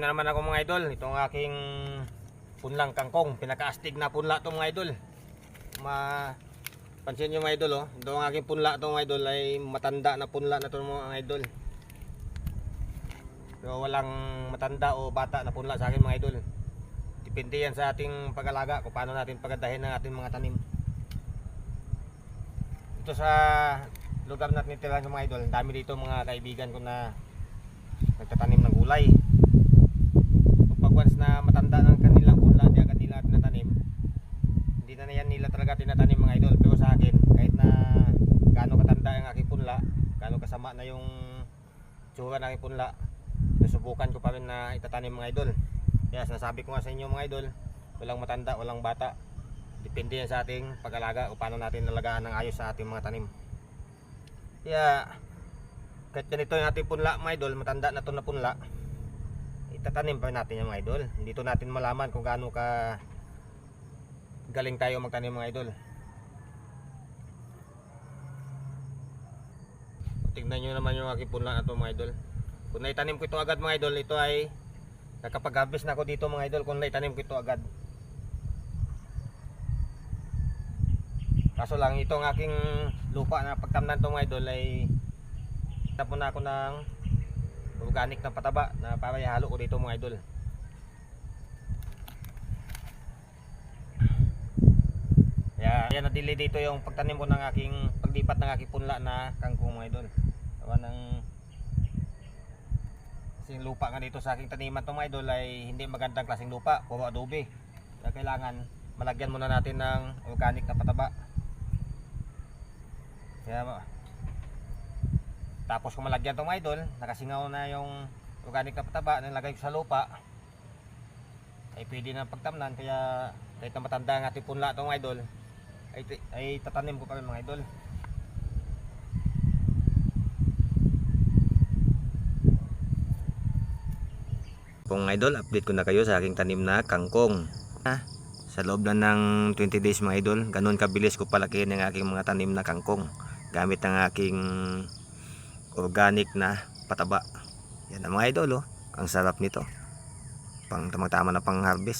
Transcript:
Na naman ako mga idol, itong aking punlang kangkong, pinakaastig na punla to mga idol. Pansin nyo mga idol, oh, ito ang aking punla to mga idol, ay matanda na punla na to mga idol. Pero walang matanda o bata na punla sa akin mga idol. Depende yan sa ating pag-alaga kung paano natin pagandahin ang ating mga tanim. Ito sa lugar natin nitirahan mga idol, ang dami dito mga kaibigan ko na nagtatanim ng gulay. Pag once na matanda ng kanilang punla, hindi agad nila tinatanim, hindi na yan nila talaga tinatanim mga idol. Pero sa akin, kahit na gaano katanda ang aking punla, gaano kasama na yung tsura ng aking punla, nasubukan ko pa rin na itatanim mga idol. Kaya sinasabi ko nga sa inyo mga idol, walang matanda, walang bata, depende yan sa ating pag-alaga o paano natin nalagaan ng ayos sa ating mga tanim. Kaya kahit ganito yung ating punla mga idol, matanda na ito na punla, itatanim pa natin yung mga idol. Hindi to natin malaman kung gaano ka galing tayo magtanim mga idol. Tingnan nyo naman yung aking punla na ito mga idol. Kung naitanim ko ito agad mga idol, ito ay nakapag-harvest na ako dito mga idol kung naitanim ko ito agad. Kaso lang itong aking lupa na pagtamnan ito mga idol ay tapon na ako ng organic na pataba na para ihalo ko dito mga idol. Kaya na-delay dito yung pagtanim ko ng aking paglipat ng aking punla na kangkong mga idol. Gawa ng kasing lupa nga dito sa aking taniman to mga idol ay hindi magandang klaseng lupa, puro adobe. Kaya kailangan malagyan muna natin ng organic na pataba. Kaya tapos kung malagyan to mga idol, nakasingaw na yung organic na pataba na nilagay ko sa lupa, ay pwede na pagtamnan. Kaya kahit na matanda ang ating punla to mga idol, ay tatanim ko pa rin mga idol. Kung idol, update ko na kayo sa aking tanim na kangkong. Sa loob na ng 20 days mga idol, ganun kabilis ko palakihin ang aking mga tanim na kangkong gamit ang aking organic na pataba. Yan ang mga idol, oh. Ang sarap nito. Pang tamang-tama na pang harvest.